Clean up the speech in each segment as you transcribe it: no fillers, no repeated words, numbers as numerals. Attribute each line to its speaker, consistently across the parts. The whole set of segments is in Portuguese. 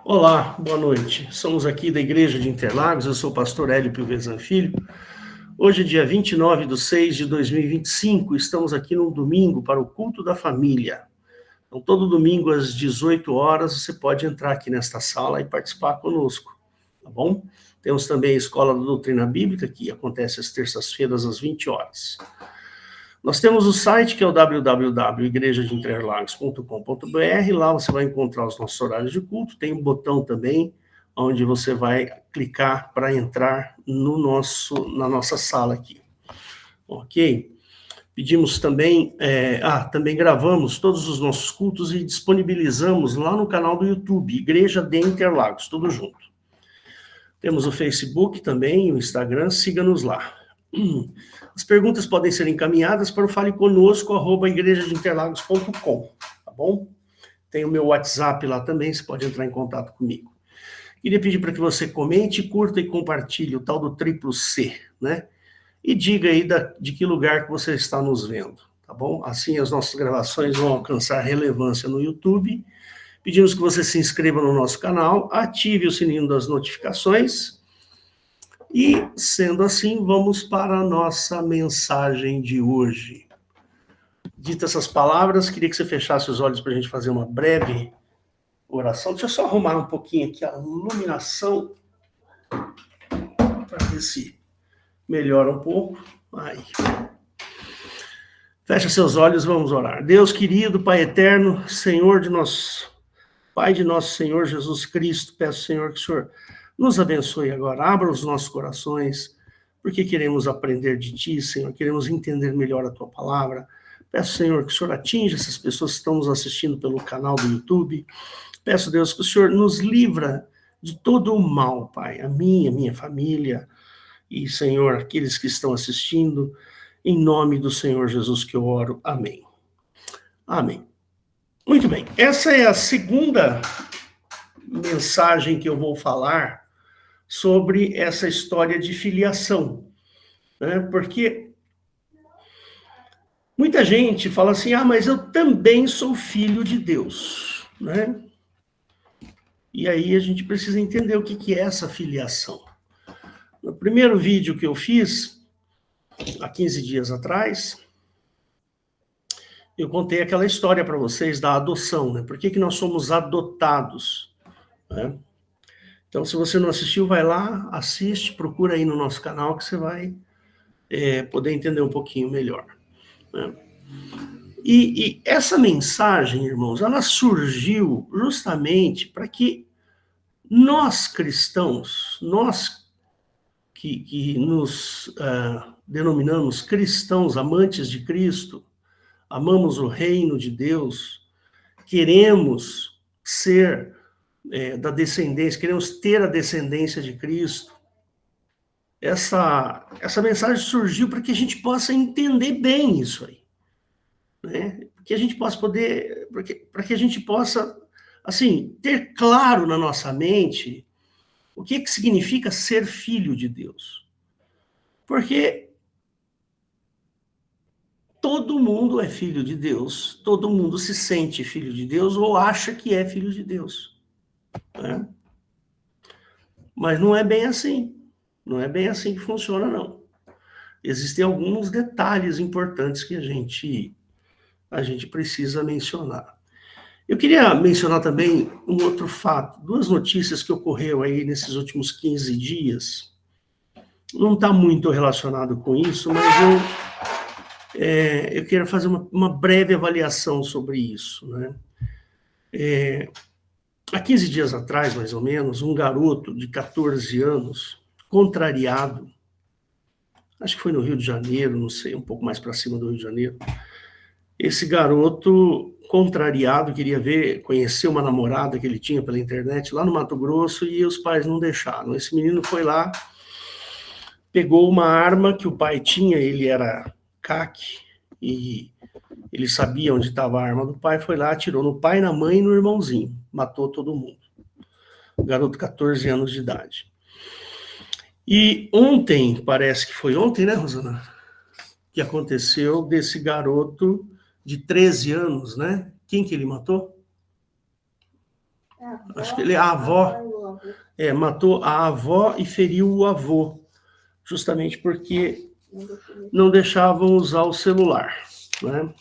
Speaker 1: Olá, boa noite. Somos aqui da Igreja de Interlagos, eu sou o pastor Hélio Pilvezan Filho. Hoje é dia 29/6/2025, estamos aqui num domingo para o culto da família. Então, todo domingo às 18 horas você pode entrar aqui nesta sala e participar conosco, tá bom? Temos também a Escola da Doutrina Bíblica, que acontece às terças-feiras às 20 horas. Nós temos o site que é o www.igrejadeinterlagos.com.br. Lá você vai encontrar os nossos horários de culto. Tem um botão também onde você vai clicar para entrar na nossa sala aqui. Ok? Pedimos também, também gravamos todos os nossos cultos e disponibilizamos lá no canal do YouTube, Igreja de Interlagos, tudo junto. Temos o Facebook também, o Instagram, siga-nos lá. As perguntas podem ser encaminhadas para o faleconosco@igrejadeinterlagos.com, tá bom? Tem o meu WhatsApp lá também, você pode entrar em contato comigo. Queria pedir para que você comente, curta e compartilhe o tal do triplo C, né? E diga aí de que lugar que você está nos vendo, tá bom? Assim as nossas gravações vão alcançar relevância no YouTube. Pedimos que você se inscreva no nosso canal, ative o sininho das notificações. E, sendo assim, vamos para a nossa mensagem de hoje. Dita essas palavras, queria que você fechasse os olhos para a gente fazer uma breve oração. Deixa eu só arrumar um pouquinho aqui a iluminação, para ver se melhora um pouco. Aí. Fecha seus olhos, vamos orar. Deus querido, Pai eterno, Pai de nosso Senhor Jesus Cristo, peço, Senhor, que o Senhor nos abençoe agora, abra os nossos corações, porque queremos aprender de Ti, Senhor, queremos entender melhor a Tua palavra. Peço, Senhor, que o Senhor atinja essas pessoas que estão nos assistindo pelo canal do YouTube. Peço, Deus, que o Senhor nos livra de todo o mal, Pai, a minha família e, Senhor, aqueles que estão assistindo, em nome do Senhor Jesus que eu oro. Amém. Amém. Muito bem, essa é a segunda mensagem que eu vou falar sobre essa história de filiação, né? Porque muita gente fala assim, mas eu também sou filho de Deus, né? E aí a gente precisa entender o que é essa filiação. No primeiro vídeo que eu fiz, há 15 dias atrás, eu contei aquela história para vocês da adoção, né? Por que nós somos adotados, né? Então, se você não assistiu, vai lá, assiste, procura aí no nosso canal que você vai poder entender um pouquinho melhor, né? E essa mensagem, irmãos, ela surgiu justamente para que nós cristãos, nós que nos denominamos cristãos, amantes de Cristo, amamos o reino de Deus, queremos ser da descendência, queremos ter a descendência de Cristo. Essa mensagem surgiu para que a gente possa entender bem isso aí, né? Que a gente possa para que a gente possa, assim, ter claro na nossa mente o que significa ser filho de Deus. Porque todo mundo é filho de Deus, todo mundo se sente filho de Deus ou acha que é filho de Deus, né? Mas não é bem assim. Não é bem assim que funciona, não. Existem alguns detalhes importantes que a gente precisa mencionar. Eu queria mencionar também um outro fato, duas notícias que ocorreram aí nesses últimos 15 dias. Não está muito relacionado com isso, mas eu quero fazer uma breve avaliação sobre isso, né? Há 15 dias atrás, mais ou menos, um garoto de 14 anos, contrariado, acho que foi no Rio de Janeiro, não sei, um pouco mais para cima do Rio de Janeiro, esse garoto contrariado queria conhecer uma namorada que ele tinha pela internet lá no Mato Grosso e os pais não deixaram. Esse menino foi lá, pegou uma arma que o pai tinha, ele era CAC e ele sabia onde estava a arma do pai, foi lá, atirou no pai, na mãe e no irmãozinho, matou todo mundo. Garoto, 14 anos de idade. E ontem, parece que foi ontem, né, Rosana? Que aconteceu desse garoto de 13 anos, né? Quem que ele matou? Acho que ele, a avó, matou a avó e feriu o avô, justamente porque não deixavam usar o celular, né?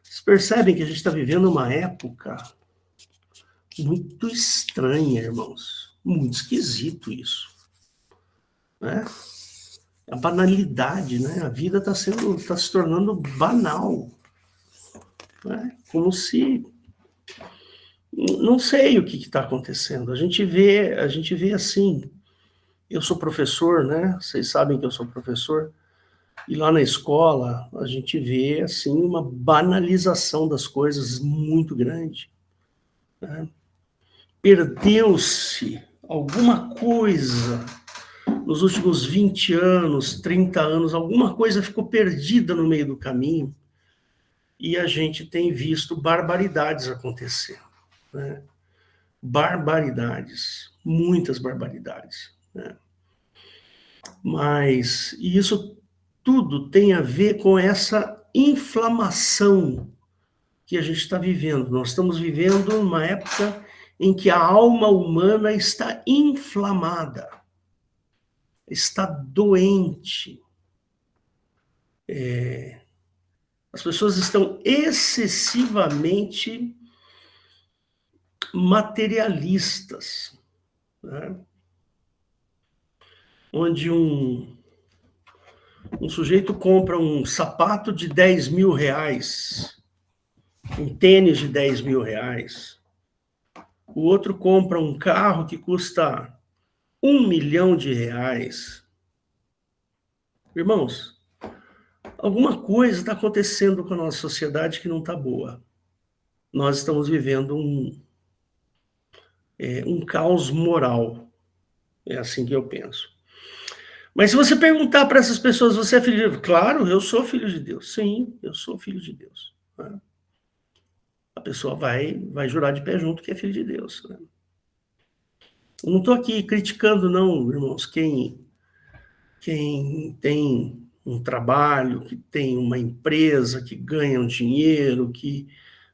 Speaker 1: Vocês percebem que a gente está vivendo uma época muito estranha, irmãos. Muito esquisito isso, né? A banalidade, né? A vida está se tornando banal, né? Como se não sei o que está acontecendo. A gente vê assim. Eu sou professor, né? Vocês sabem que eu sou professor. E lá na escola a gente vê assim uma banalização das coisas muito grande, né? Perdeu-se alguma coisa nos últimos 20 anos, 30 anos, alguma coisa ficou perdida no meio do caminho e a gente tem visto barbaridades acontecer, né? Barbaridades, muitas barbaridades, né? Mas isso tudo tem a ver com essa inflamação que a gente está vivendo. Nós estamos vivendo uma época em que a alma humana está inflamada, está doente. As pessoas estão excessivamente materialistas, né? Onde um sujeito compra um sapato de 10 mil reais, um tênis de 10 mil reais, o outro compra um carro que custa 1 milhão de reais. Irmãos, alguma coisa está acontecendo com a nossa sociedade que não está boa. Nós estamos vivendo um caos moral. É assim que eu penso. Mas se você perguntar para essas pessoas, você é filho de Deus? Claro, eu sou filho de Deus. Sim, eu sou filho de Deus, né? A pessoa vai jurar de pé junto que é filho de Deus, né? Eu não estou aqui criticando, não, irmãos, quem tem um trabalho, que tem uma empresa, que ganha um dinheiro, que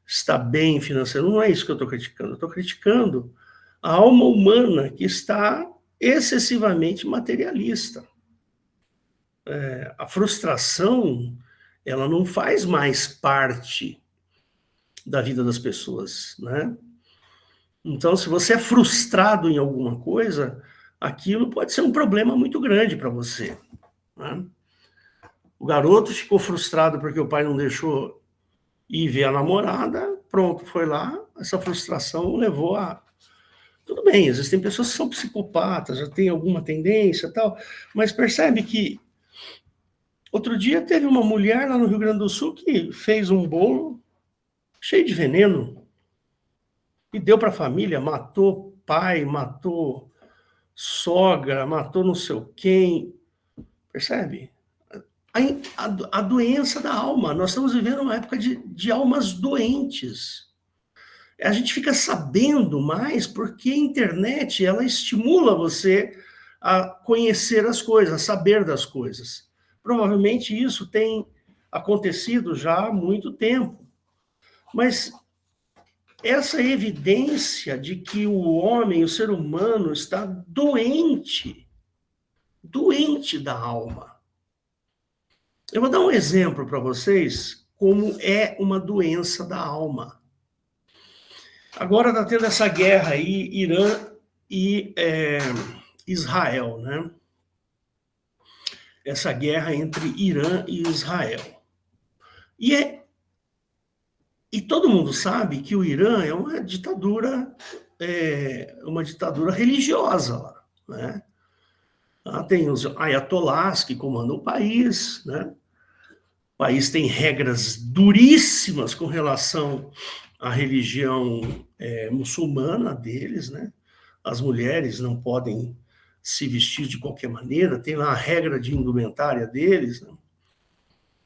Speaker 1: está bem financeiro. Não é isso que eu estou criticando. Eu estou criticando a alma humana que está excessivamente materialista. A frustração, ela não faz mais parte da vida das pessoas, né? Então, se você é frustrado em alguma coisa, aquilo pode ser um problema muito grande para você, né? O garoto ficou frustrado porque o pai não deixou ir ver a namorada, pronto, foi lá, essa frustração levou a... Tudo bem, existem pessoas que são psicopatas, já tem alguma tendência e tal, mas percebe que outro dia teve uma mulher lá no Rio Grande do Sul que fez um bolo cheio de veneno e deu para a família, matou pai, matou sogra, matou não sei quem, percebe? A doença da alma. Nós estamos vivendo uma época de almas doentes. A gente fica sabendo mais porque a internet ela estimula você a conhecer as coisas, a saber das coisas. Provavelmente isso tem acontecido já há muito tempo. Mas essa evidência de que o homem, o ser humano, está doente da alma. Eu vou dar um exemplo para vocês como é uma doença da alma. Agora está tendo essa guerra aí, Irã e Israel, né? Essa guerra entre Irã e Israel. E todo mundo sabe que o Irã é uma ditadura religiosa lá, né? Lá tem os ayatolás que comandam o país, né? O país tem regras duríssimas com relação à religião muçulmana deles, né? As mulheres não podem se vestir de qualquer maneira, tem lá a regra de indumentária deles, né?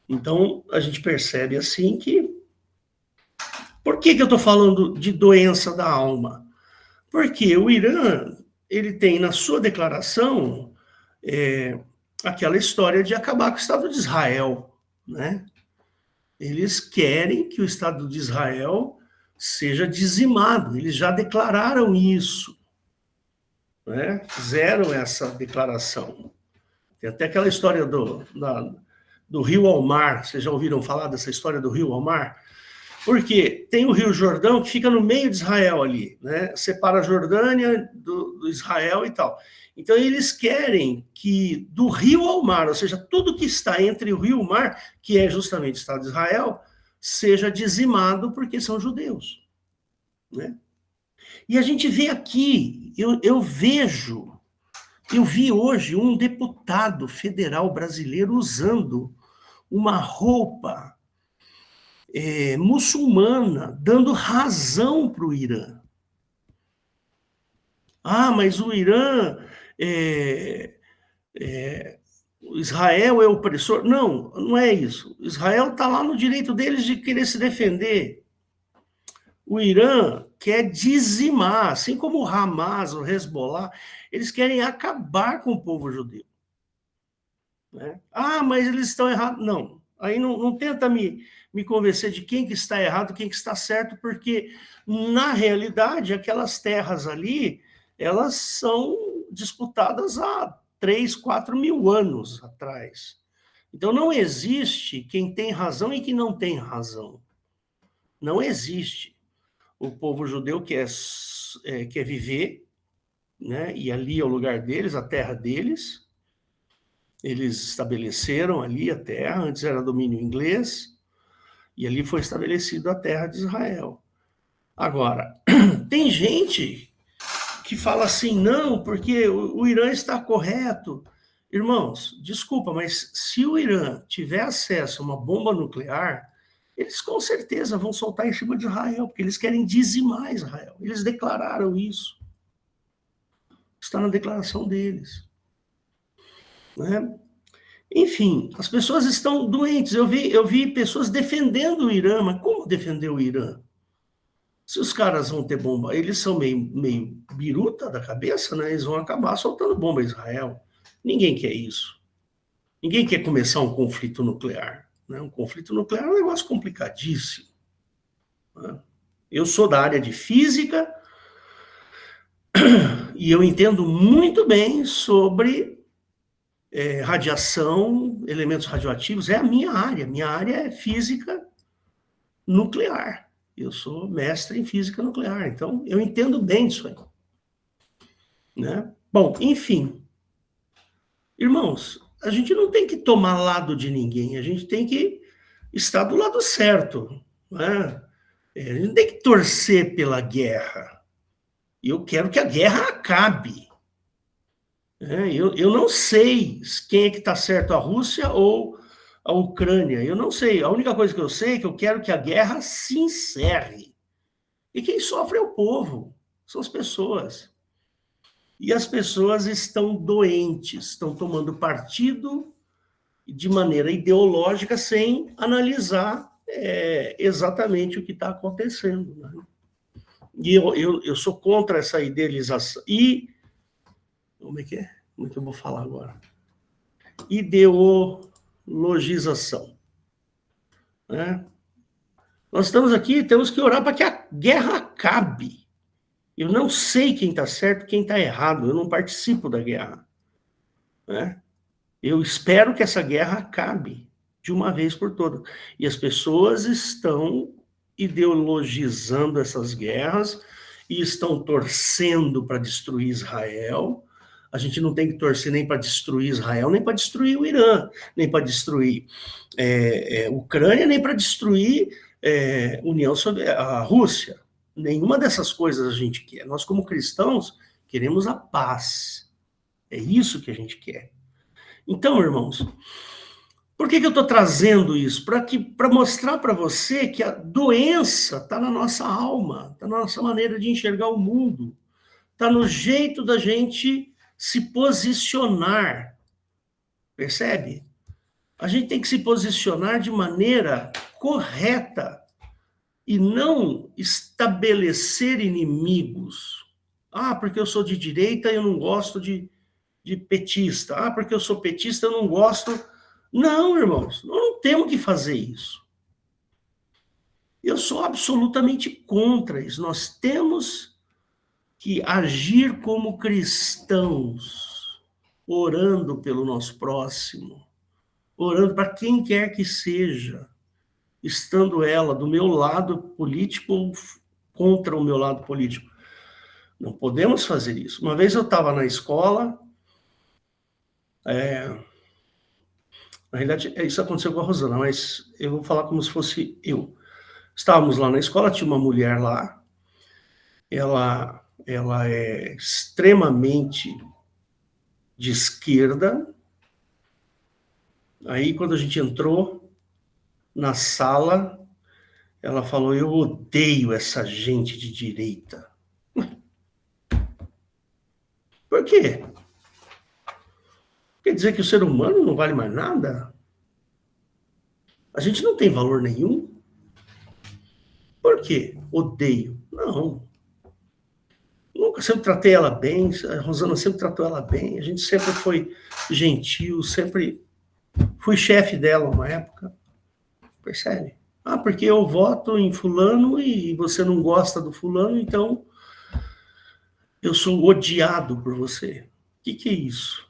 Speaker 1: Então, a gente percebe assim que... Por que eu estou falando de doença da alma? Porque o Irã, ele tem na sua declaração aquela história de acabar com o Estado de Israel, né? Eles querem que o Estado de Israel seja dizimado. Eles já declararam isso, né? Fizeram essa declaração. Tem até aquela história do rio ao mar. Vocês já ouviram falar dessa história do rio ao mar? Porque tem o Rio Jordão que fica no meio de Israel ali, né? Separa a Jordânia do Israel e tal. Então eles querem que do rio ao mar, ou seja, tudo que está entre o rio e o mar, que é justamente o Estado de Israel, seja dizimado porque são judeus, né? E a gente vê aqui, eu vi hoje um deputado federal brasileiro usando uma roupa muçulmana, dando razão para o Irã. Ah, mas o Irã, Israel é opressor. Não, não é isso. Israel está lá no direito deles de querer se defender. O Irã quer dizimar, assim como o Hamas, o Hezbollah, eles querem acabar com o povo judeu. Né? Ah, mas eles estão errados. Não, aí não tenta me convencer de quem que está errado, quem que está certo, porque, na realidade, aquelas terras ali, elas são disputadas há 3, 4 mil anos atrás. Então, não existe quem tem razão e quem não tem razão. Não existe. O povo judeu quer viver, né? E ali é o lugar deles, a terra deles. Eles estabeleceram ali a terra, antes era domínio inglês, e ali foi estabelecida a terra de Israel. Agora, tem gente que fala assim, não, porque o Irã está correto. Irmãos, desculpa, mas se o Irã tiver acesso a uma bomba nuclear, eles com certeza vão soltar em cima de Israel, porque eles querem dizimar Israel. Eles declararam isso. Está na declaração deles. Né? Enfim, as pessoas estão doentes. Eu vi pessoas defendendo o Irã, mas como defender o Irã? Se os caras vão ter bomba, eles são meio biruta da cabeça, né? Eles vão acabar soltando bomba em Israel. Ninguém quer isso. Ninguém quer começar um conflito nuclear. Né? Um conflito nuclear é um negócio complicadíssimo. Né? Eu sou da área de física e eu entendo muito bem sobre radiação, elementos radioativos. É a minha área. Minha área é física nuclear. Eu sou mestre em física nuclear, então eu entendo bem disso aí. Né? Bom, enfim. Irmãos, a gente não tem que tomar lado de ninguém, a gente tem que estar do lado certo. Né? A gente não tem que torcer pela guerra. Eu quero que a guerra acabe. Eu não sei quem é que está certo, a Rússia ou a Ucrânia. Eu não sei. A única coisa que eu sei é que eu quero que a guerra se encerre. E quem sofre é o povo, são as pessoas. E as pessoas estão doentes, estão tomando partido de maneira ideológica sem analisar exatamente o que está acontecendo. Né? E eu sou contra essa idealização. E como é que é? Como é que eu vou falar agora? Ideologização. Né? Nós estamos aqui, temos que orar para que a guerra acabe. Eu não sei quem está certo, quem está errado. Eu não participo da guerra. Né? Eu espero que essa guerra acabe de uma vez por todas. E as pessoas estão ideologizando essas guerras e estão torcendo para destruir Israel. A gente não tem que torcer nem para destruir Israel, nem para destruir o Irã, nem para destruir Ucrânia, nem para destruir a Rússia. Nenhuma dessas coisas a gente quer. Nós, como cristãos, queremos a paz. É isso que a gente quer. Então, irmãos, por que eu estou trazendo isso? Para mostrar para você que a doença está na nossa alma, está na nossa maneira de enxergar o mundo, está no jeito da gente se posicionar. Percebe? A gente tem que se posicionar de maneira correta e não estabelecer inimigos. Ah, porque eu sou de direita e eu não gosto de petista. Ah, porque eu sou petista, eu não gosto. Não, irmãos, nós não temos que fazer isso. Eu sou absolutamente contra isso. Nós temos que agir como cristãos, orando pelo nosso próximo, orando para quem quer que seja, estando ela do meu lado político ou contra o meu lado político. Não podemos fazer isso. Uma vez eu estava na escola, na realidade, isso aconteceu com a Rosana, mas eu vou falar como se fosse eu. Estávamos lá na escola, tinha uma mulher lá, ela é extremamente de esquerda. Aí, quando a gente entrou na sala, ela falou: eu odeio essa gente de direita. Por quê? Quer dizer que o ser humano não vale mais nada? A gente não tem valor nenhum? Por quê? Odeio. Não. Nunca, sempre tratei ela bem, a Rosana sempre tratou ela bem, a gente sempre foi gentil, sempre fui chefe dela uma época, percebe? Ah, porque eu voto em fulano e você não gosta do fulano, então eu sou odiado por você. O que é isso?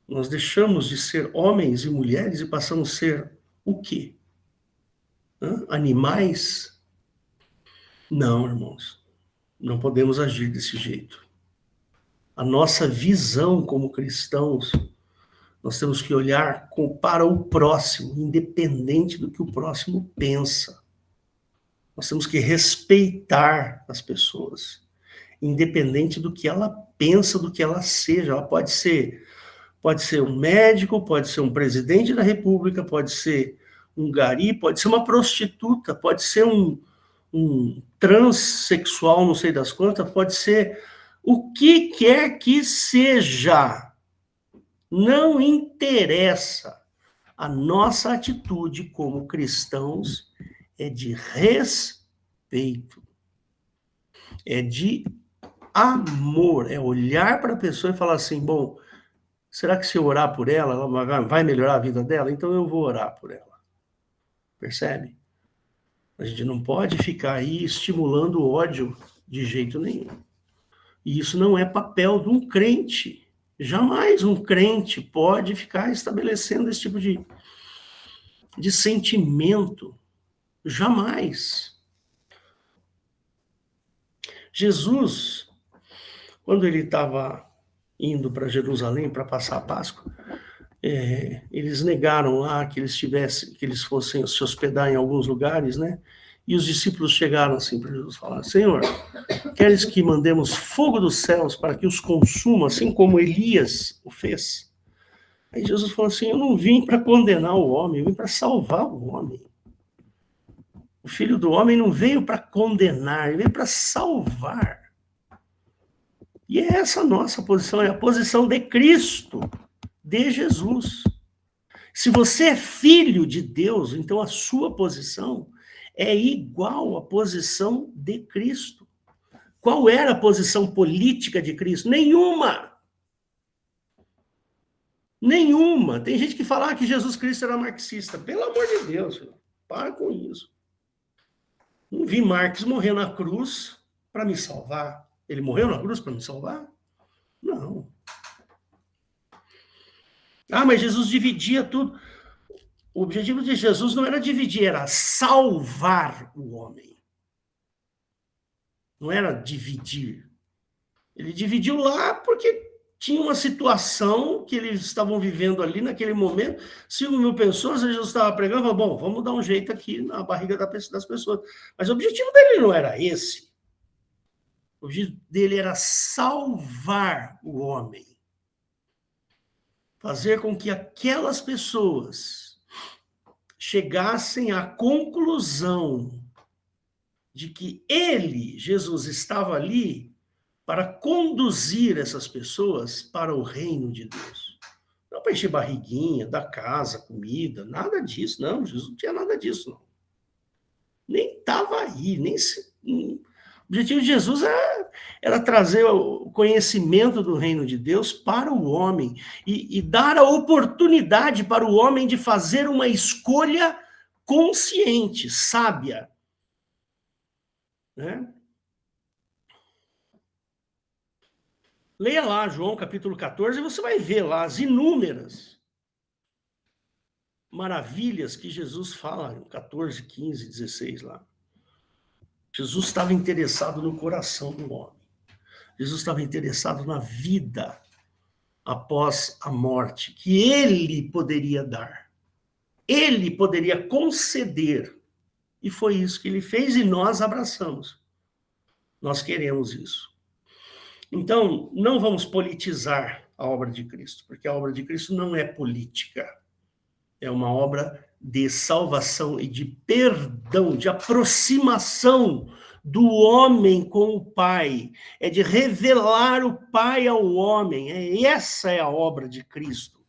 Speaker 1: Nós deixamos de ser homens e mulheres e passamos a ser o quê? Animais? Não, irmãos, não podemos agir desse jeito. A nossa visão como cristãos, nós temos que olhar para o próximo, independente do que o próximo pensa. Nós temos que respeitar as pessoas, independente do que ela pensa, do que ela seja. Ela pode ser um médico, pode ser um presidente da república, pode ser um gari, pode ser uma prostituta, pode ser um transexual, não sei das quantas, pode ser o que quer que seja. Não interessa. A nossa atitude como cristãos é de respeito, é de amor, é olhar para a pessoa e falar assim: bom, será que se eu orar por ela, ela vai melhorar a vida dela? Então eu vou orar por ela. Percebe? A gente não pode ficar aí estimulando o ódio de jeito nenhum. E isso não é papel de um crente. Jamais um crente pode ficar estabelecendo esse tipo de sentimento. Jamais. Jesus, quando ele estava indo para Jerusalém para passar a Páscoa, eles negaram lá que eles fossem se hospedar em alguns lugares, né? E os discípulos chegaram assim para Jesus falar: Senhor, queres que mandemos fogo dos céus para que os consuma, assim como Elias o fez? Aí Jesus falou assim: eu não vim para condenar o homem, eu vim para salvar o homem. O Filho do Homem não veio para condenar, ele veio para salvar. E é essa a nossa posição, é a posição de Cristo, de Jesus. Se você é filho de Deus, então a sua posição é igual à posição de Cristo. Qual era a posição política de Cristo? Nenhuma. Nenhuma. Tem gente que fala que Jesus Cristo era marxista. Pelo amor de Deus, filho, para com isso. Não vi Marx morrer na cruz para me salvar. Ele morreu na cruz para me salvar? Não. Ah, mas Jesus dividia tudo. O objetivo de Jesus não era dividir, era salvar o homem. Não era dividir. Ele dividiu lá porque tinha uma situação que eles estavam vivendo ali naquele momento. 5.000 pessoas, Jesus estava pregando, falou: bom, vamos dar um jeito aqui na barriga das pessoas. Mas o objetivo dele não era esse. O objetivo dele era salvar o homem. Fazer com que aquelas pessoas chegassem à conclusão de que ele, Jesus, estava ali para conduzir essas pessoas para o reino de Deus. Não para encher barriguinha, dar casa, comida, nada disso. Não, Jesus não tinha nada disso, não. Nem estava aí, nem se... O objetivo de Jesus era trazer o conhecimento do reino de Deus para o homem e dar a oportunidade para o homem de fazer uma escolha consciente, sábia, né? Leia lá João capítulo 14 e você vai ver lá as inúmeras maravilhas que Jesus fala, 14, 15, 16 lá. Jesus estava interessado no coração do homem. Jesus estava interessado na vida após a morte, que ele poderia dar. Ele poderia conceder. E foi isso que ele fez e nós abraçamos. Nós queremos isso. Então, não vamos politizar a obra de Cristo, porque a obra de Cristo não é política. É uma obra de salvação e de perdão, de aproximação do homem com o Pai. É de revelar o Pai ao homem. Essa é a obra de Cristo.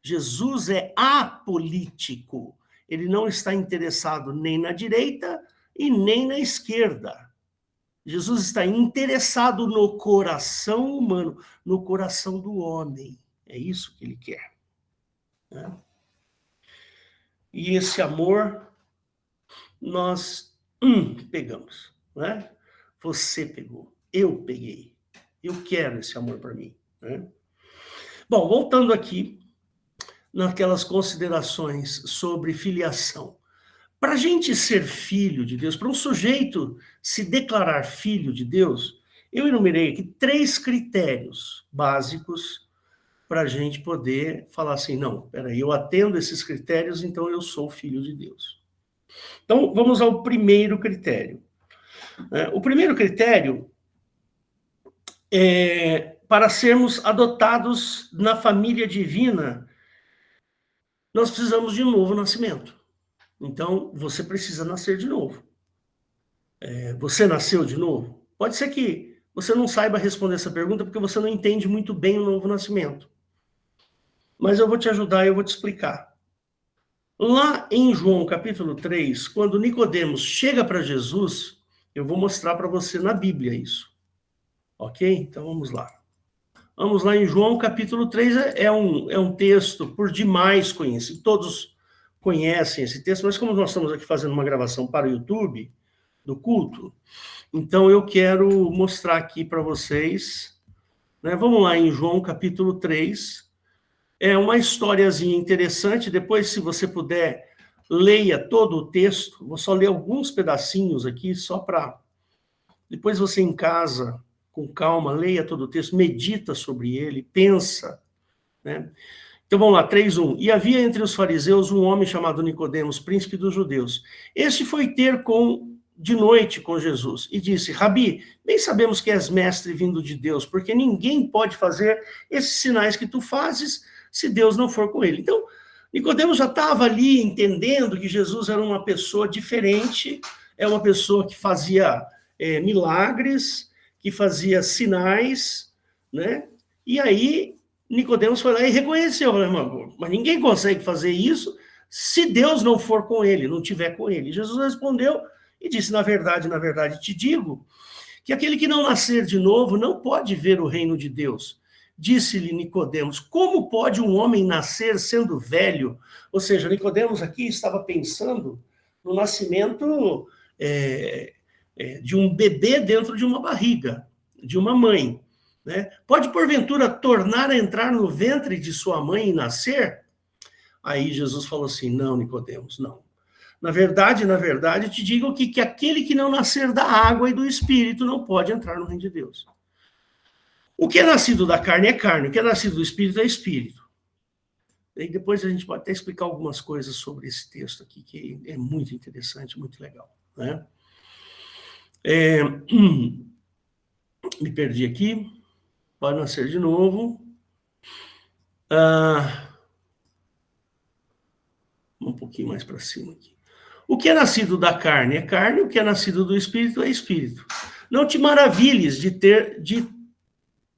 Speaker 1: Jesus é apolítico. Ele não está interessado nem na direita e nem na esquerda. Jesus está interessado no coração humano, no coração do homem. É isso que ele quer. Né? E esse amor nós pegamos. Né? Você pegou, eu peguei. Eu quero esse amor para mim. Né? Bom, voltando aqui naquelas considerações sobre filiação. Para a gente ser filho de Deus, para um sujeito se declarar filho de Deus, eu enumerei aqui 3 critérios básicos para a gente poder falar assim, não, peraí, eu atendo esses critérios, então eu sou filho de Deus. Então, vamos ao primeiro critério. O primeiro critério é para sermos adotados na família divina, nós precisamos de um novo nascimento. Então, você precisa nascer de novo. Você nasceu de novo? Pode ser que você não saiba responder essa pergunta porque você não entende muito bem o novo nascimento. Mas eu vou te ajudar e eu vou te explicar. Lá em João capítulo 3, quando Nicodemos chega para Jesus, eu vou mostrar para você na Bíblia isso. Ok? Então vamos lá. Vamos lá em João capítulo 3, é um texto por demais conhecido. Todos conhecem esse texto, mas como nós estamos aqui fazendo uma gravação para o YouTube, do culto, então eu quero mostrar aqui para vocês, né? Vamos lá em João capítulo 3, é uma historiazinha interessante, depois se você puder, leia todo o texto, vou só ler alguns pedacinhos aqui, só para, depois você em casa, com calma, leia todo o texto, medita sobre ele, pensa, né? Então vamos lá, 3:1. E havia entre os fariseus um homem chamado Nicodemos, príncipe dos judeus. Este foi ter de noite com Jesus e disse, Rabi, bem sabemos que és mestre vindo de Deus, porque ninguém pode fazer esses sinais que tu fazes se Deus não for com ele. Então, Nicodemos já estava ali entendendo que Jesus era uma pessoa diferente, é uma pessoa que fazia milagres, que fazia sinais, né? E aí Nicodemos foi lá e reconheceu, mas ninguém consegue fazer isso se Deus não for com ele, não tiver com ele. Jesus respondeu e disse, na verdade te digo, que aquele que não nascer de novo não pode ver o reino de Deus. Disse-lhe Nicodemos, como pode um homem nascer sendo velho? Ou seja, Nicodemos aqui estava pensando no nascimento de um bebê dentro de uma barriga, de uma mãe. Né? Pode, porventura, tornar a entrar no ventre de sua mãe e nascer? Aí Jesus falou assim, não, Nicodemos, não. Na verdade, te digo que aquele que não nascer da água e do Espírito não pode entrar no reino de Deus. O que é nascido da carne é carne, o que é nascido do Espírito é Espírito. E depois a gente pode até explicar algumas coisas sobre esse texto aqui, que é muito interessante, muito legal. Né? Me perdi aqui. Pode nascer de novo. Um pouquinho mais para cima aqui. O que é nascido da carne é carne, o que é nascido do Espírito é Espírito. Não te maravilhes de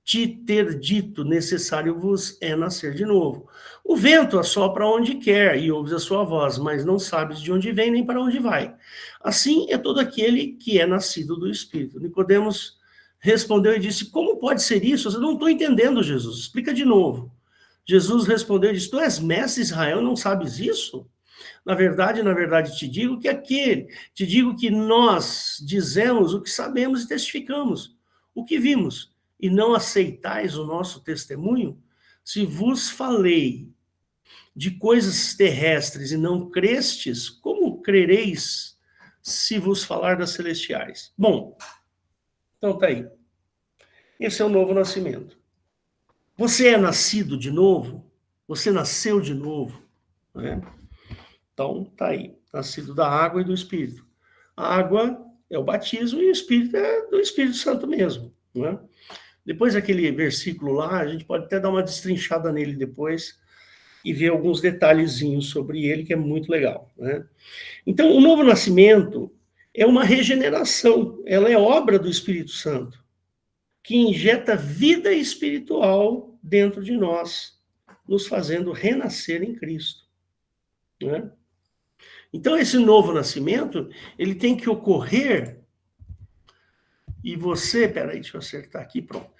Speaker 1: te ter dito, necessário vos é nascer de novo. O vento assopra onde quer e ouves a sua voz, mas não sabes de onde vem nem para onde vai. Assim é todo aquele que é nascido do Espírito. Nicodemos respondeu e disse, como pode ser isso? Eu não estou entendendo, Jesus. Explica de novo. Jesus respondeu e disse, tu és mestre de Israel e não sabes isso? Na verdade, te digo que te digo que nós dizemos o que sabemos e testificamos, o que vimos, e não aceitais o nosso testemunho? Se vos falei de coisas terrestres e não crestes, como crereis se vos falar das celestiais? Bom, então tá aí. Esse é o novo nascimento. Você é nascido de novo? Você nasceu de novo? Né? Então, tá aí. Nascido da água e do Espírito. A água é o batismo e o Espírito é do Espírito Santo mesmo. Né? Depois aquele versículo lá, a gente pode até dar uma destrinchada nele depois e ver alguns detalhezinhos sobre ele, que é muito legal. Né? Então, o novo nascimento é uma regeneração. Ela é obra do Espírito Santo, que injeta vida espiritual dentro de nós, nos fazendo renascer em Cristo. Né? Então, esse novo nascimento, ele tem que ocorrer, e você, peraí, deixa eu acertar aqui, pronto.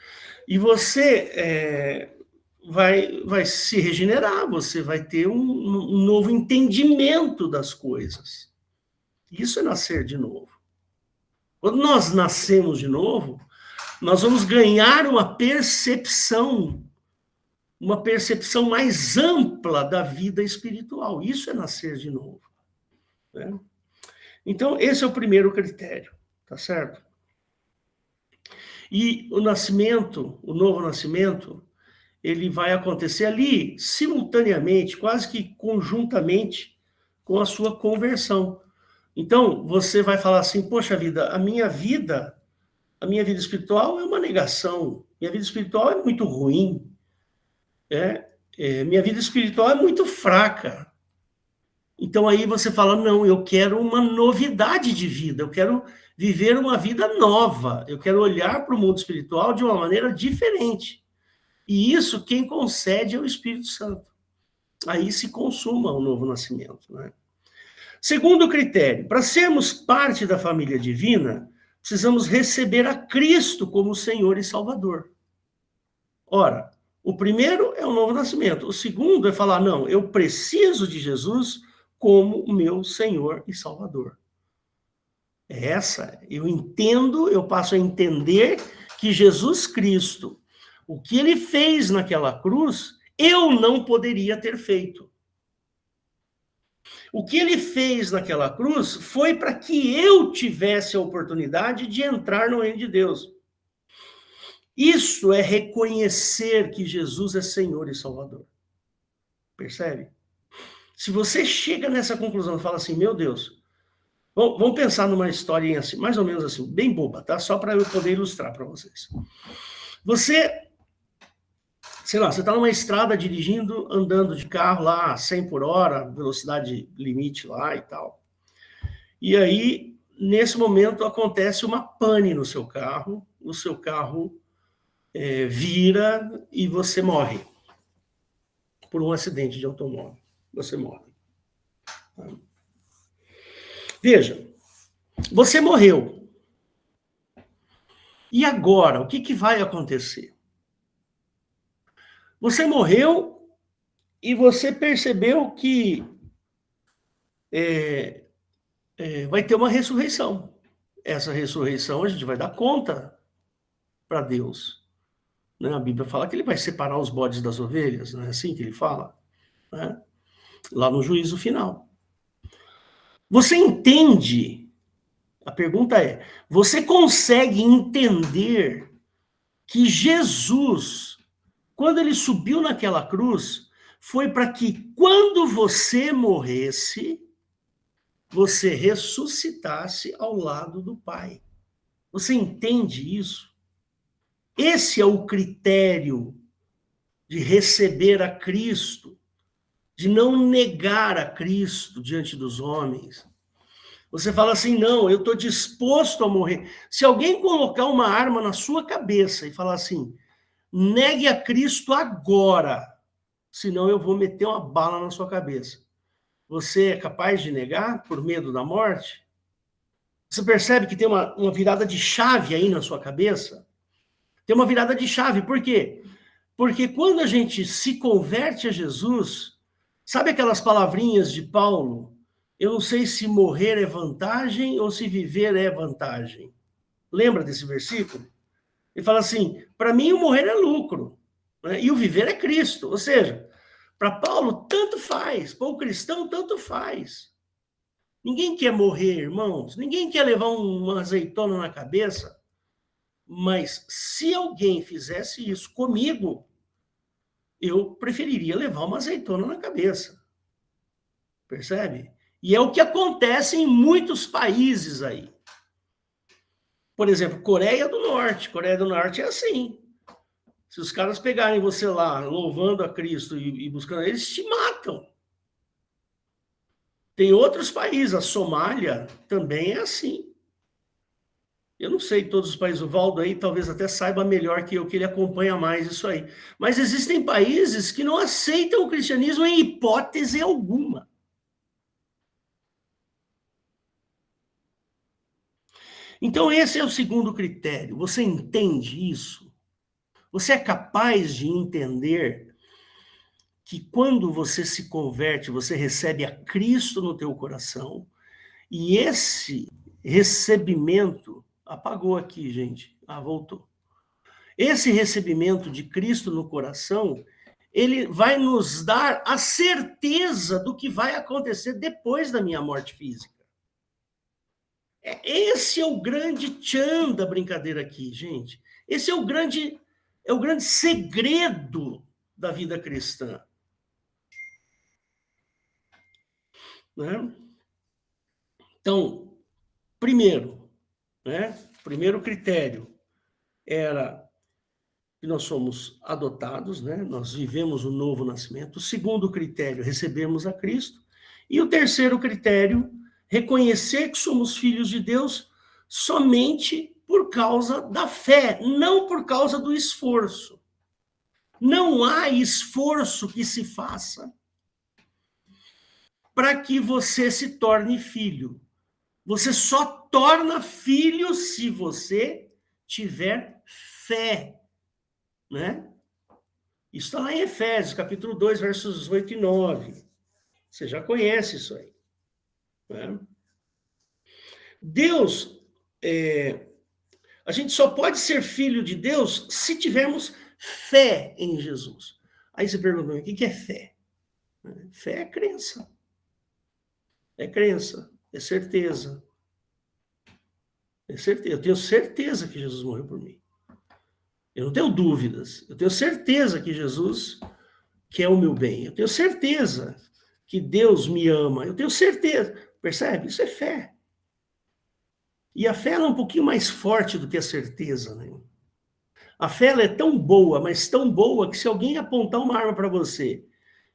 Speaker 1: E você vai se regenerar, você vai ter um novo entendimento das coisas. Isso é nascer de novo. Quando nós nascemos de novo, nós vamos ganhar uma percepção mais ampla da vida espiritual. Isso é nascer de novo. Né? Então, esse é o primeiro critério, tá certo? E o nascimento, o novo nascimento, ele vai acontecer ali, simultaneamente, quase que conjuntamente, com a sua conversão. Então, você vai falar assim, poxa vida, a minha vida espiritual é uma negação, minha vida espiritual é muito ruim, minha vida espiritual é muito fraca. Então aí você fala, não, eu quero uma novidade de vida, eu quero viver uma vida nova, eu quero olhar para o mundo espiritual de uma maneira diferente. E isso quem concede é o Espírito Santo. Aí se consuma o novo nascimento. Né? Segundo critério, para sermos parte da família divina, precisamos receber a Cristo como Senhor e Salvador. Ora, o primeiro é o novo nascimento. O segundo é falar, não, eu preciso de Jesus como o meu Senhor e Salvador. Eu passo a entender que Jesus Cristo, o que ele fez naquela cruz, eu não poderia ter feito. O que ele fez naquela cruz foi para que eu tivesse a oportunidade de entrar no reino de Deus. Isso é reconhecer que Jesus é Senhor e Salvador. Percebe? Se você chega nessa conclusão e fala assim, meu Deus, vamos pensar numa historinha assim, mais ou menos assim, bem boba, tá? Só para eu poder ilustrar para vocês. Você, sei lá, você está numa estrada dirigindo, andando de carro lá, 100 por hora, velocidade limite lá e tal. E aí, nesse momento, acontece uma pane no seu carro, o seu carro vira e você morre por um acidente de automóvel. Você morre. Veja, você morreu. E agora, o que vai acontecer? Você morreu e você percebeu que vai ter uma ressurreição. Essa ressurreição a gente vai dar conta para Deus. Né? A Bíblia fala que ele vai separar os bodes das ovelhas, não é assim que ele fala? Né? Lá no juízo final. Você entende? A pergunta é, você consegue entender que Jesus, quando ele subiu naquela cruz, foi para que quando você morresse, você ressuscitasse ao lado do Pai. Você entende isso? Esse é o critério de receber a Cristo, de não negar a Cristo diante dos homens. Você fala assim, não, eu estou disposto a morrer. Se alguém colocar uma arma na sua cabeça e falar assim, negue a Cristo agora, senão eu vou meter uma bala na sua cabeça. Você é capaz de negar por medo da morte? Você percebe que tem uma virada de chave aí na sua cabeça? Tem uma virada de chave, por quê? Porque quando a gente se converte a Jesus, Sabe aquelas palavrinhas de Paulo? Eu não sei se morrer é vantagem ou se viver é vantagem. Lembra desse versículo? Ele fala assim, para mim o morrer é lucro, né? E o viver é Cristo. Ou seja, para Paulo, tanto faz. Para o cristão, tanto faz. Ninguém quer morrer, irmãos. Ninguém quer levar uma azeitona na cabeça. Mas se alguém fizesse isso comigo, eu preferiria levar uma azeitona na cabeça. Percebe? E é o que acontece em muitos países aí. Por exemplo, Coreia do Norte. Coreia do Norte é assim. Se os caras pegarem você lá, louvando a Cristo e buscando, eles te matam. Tem outros países, a Somália também é assim. Eu não sei todos os países, o Valdo aí talvez até saiba melhor que eu, que ele acompanha mais isso aí. Mas existem países que não aceitam o cristianismo em hipótese alguma. Então esse é o segundo critério. Você entende isso? Você é capaz de entender que quando você se converte, você recebe a Cristo no teu coração, e esse recebimento... Apagou aqui, gente. Ah, voltou. Esse recebimento de Cristo no coração, ele vai nos dar a certeza do que vai acontecer depois da minha morte física. Esse é o grande tchan da brincadeira aqui, gente. Esse é o grande segredo da vida cristã. Né? Então, primeiro critério era que nós somos adotados, né? Nós vivemos o novo nascimento. O segundo critério, recebemos a Cristo. E o terceiro critério, reconhecer que somos filhos de Deus somente por causa da fé, não por causa do esforço. Não há esforço que se faça para que você se torne filho. Você só torna filho se você tiver fé, né? Isso está lá em Efésios, capítulo 2, versos 8 e 9. Você já conhece isso aí. Né? Deus, a gente só pode ser filho de Deus se tivermos fé em Jesus. Aí você pergunta, o que é fé? Fé é crença. É crença, é certeza. É certeza. Eu tenho certeza que Jesus morreu por mim. Eu não tenho dúvidas. Eu tenho certeza que Jesus quer o meu bem. Eu tenho certeza que Deus me ama. Eu tenho certeza. Percebe? Isso é fé. E a fé é um pouquinho mais forte do que a certeza, né? A fé ela é tão boa, mas tão boa, que se alguém apontar uma arma para você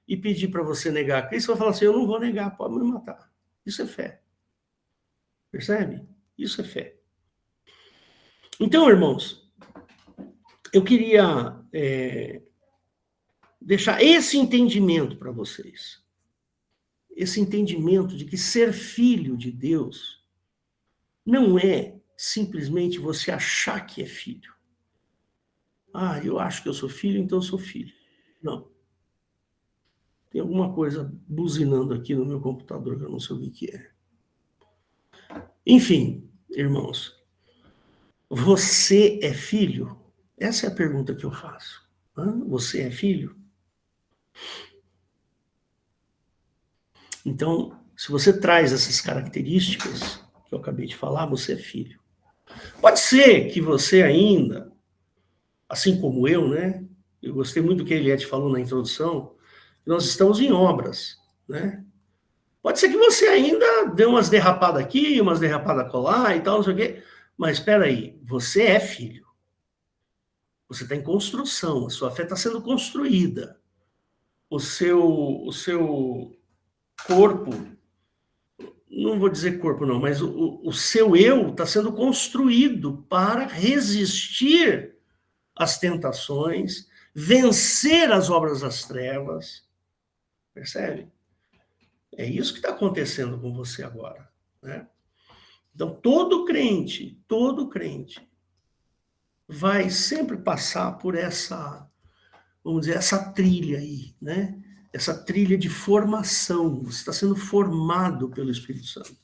Speaker 1: e pedir para você negar Cristo, você vai falar assim, eu não vou negar, pode me matar. Isso é fé. Percebe? Isso é fé. Então, irmãos, eu queria deixar esse entendimento para vocês. Esse entendimento de que ser filho de Deus não é simplesmente você achar que é filho. Ah, eu acho que eu sou filho, então eu sou filho. Não. Tem alguma coisa buzinando aqui no meu computador que eu não sei o que é. Enfim, irmãos, você é filho? Essa é a pergunta que eu faço. Você é filho? Então, se você traz essas características que eu acabei de falar, você é filho. Pode ser que você ainda, assim como eu, né? Eu gostei muito do que a Eliette falou na introdução, nós estamos em obras, né? Pode ser que você ainda dê umas derrapadas aqui, umas derrapadas colar e tal, não sei o quê, mas espera aí, você é filho. Você está em construção, a sua fé está sendo construída. O seu corpo, não vou dizer corpo não, mas o seu eu está sendo construído para resistir às tentações, vencer as obras das trevas, percebe? É isso que está acontecendo com você agora, né? Então, todo crente vai sempre passar por essa, vamos dizer, essa trilha aí, né? essa trilha de formação. Você está sendo formado pelo Espírito Santo.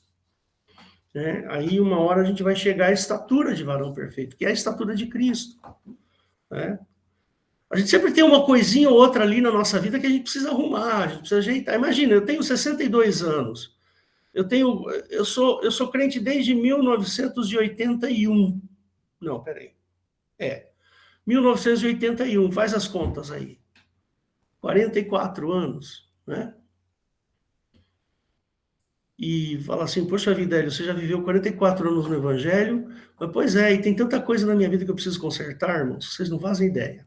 Speaker 1: Aí uma hora a gente vai chegar à estatura de varão perfeito, que é a estatura de Cristo. A gente sempre tem uma coisinha ou outra ali na nossa vida que a gente precisa arrumar, a gente precisa ajeitar. Imagina, eu tenho 62 anos. Eu sou crente desde 1981. Não, peraí. 1981, faz as contas aí. 44 anos, né? E fala assim, poxa vida, Hélio, você já viveu 44 anos no Evangelho? Mas, pois é, e tem tanta coisa na minha vida que eu preciso consertar, irmãos, vocês não fazem ideia.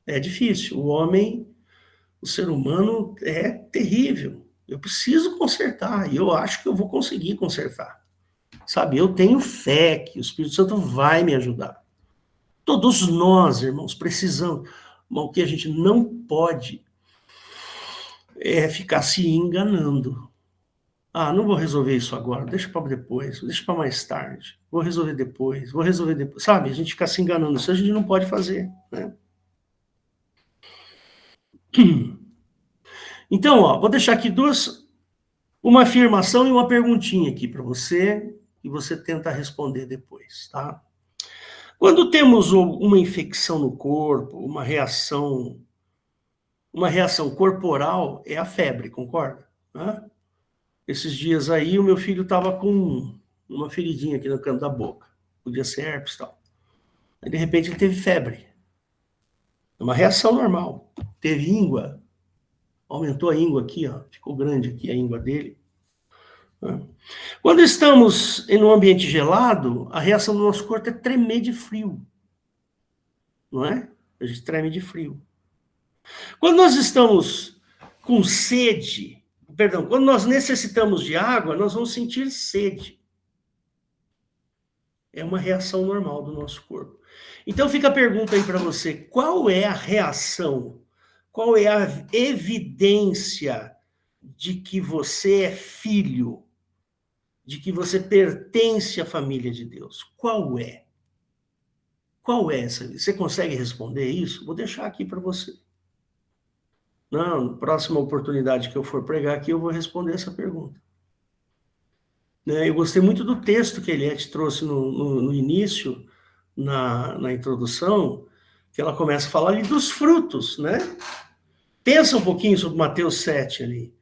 Speaker 1: É difícil. O ser humano é terrível. Eu preciso consertar, e eu acho que eu vou conseguir consertar. Sabe, eu tenho fé que o Espírito Santo vai me ajudar. Todos nós, irmãos, precisamos. Mas o que a gente não pode é ficar se enganando. Não vou resolver isso agora, deixa para depois, deixa para mais tarde, vou resolver depois. Sabe, a gente ficar se enganando, isso a gente não pode fazer, né? Então, vou deixar aqui uma afirmação e uma perguntinha aqui para você, e você tenta responder depois, tá? Quando temos uma infecção no corpo, uma reação corporal, é a febre, concorda? Esses dias aí, o meu filho estava com uma feridinha aqui no canto da boca. Podia ser herpes e tal. Aí, de repente, ele teve febre. É uma reação normal. Teve íngua. Aumentou a íngua aqui, ficou grande aqui a íngua dele. Quando estamos em um ambiente gelado, a reação do nosso corpo é tremer de frio. Não é? A gente treme de frio. Quando nós estamos com sede, quando nós necessitamos de água, nós vamos sentir sede. É uma reação normal do nosso corpo. Então fica a pergunta aí para você, qual é a reação, qual é a evidência de que você é filho, de que você pertence à família de Deus? Qual é? Qual é essa? Você consegue responder isso? Vou deixar aqui para você. Na próxima oportunidade que eu for pregar aqui, eu vou responder essa pergunta. Eu gostei muito do texto que a Eliette trouxe no início, na introdução, que ela começa a falar ali dos frutos, né? Pensa um pouquinho sobre Mateus 7 ali.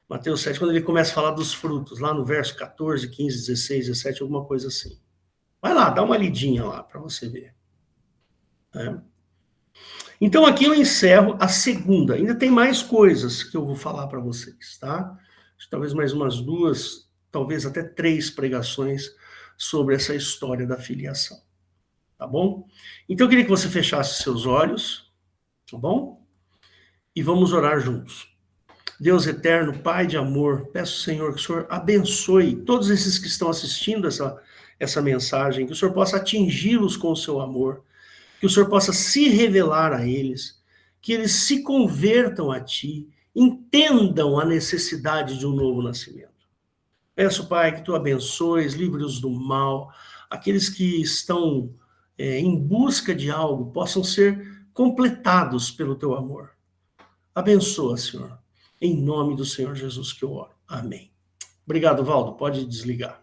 Speaker 1: Mateus 7, quando ele começa a falar dos frutos, lá no verso 14, 15, 16, 17, alguma coisa assim. Vai lá, dá uma lidinha lá para você ver. Então aqui eu encerro a segunda. Ainda tem mais coisas que eu vou falar para vocês, tá? Talvez mais umas 2, talvez até 3 pregações sobre essa história da filiação. Tá bom? Então eu queria que você fechasse seus olhos, tá bom? E vamos orar juntos. Deus eterno, Pai de amor, peço, Senhor, que o Senhor abençoe todos esses que estão assistindo essa mensagem, que o Senhor possa atingi-los com o seu amor, que o Senhor possa se revelar a eles, que eles se convertam a Ti, entendam a necessidade de um novo nascimento. Peço, Pai, que Tu abençoes, livre-os do mal, aqueles que estão em busca de algo possam ser completados pelo Teu amor. Abençoa, Senhor. Em nome do Senhor Jesus que eu oro. Amém. Obrigado, Valdo. Pode desligar.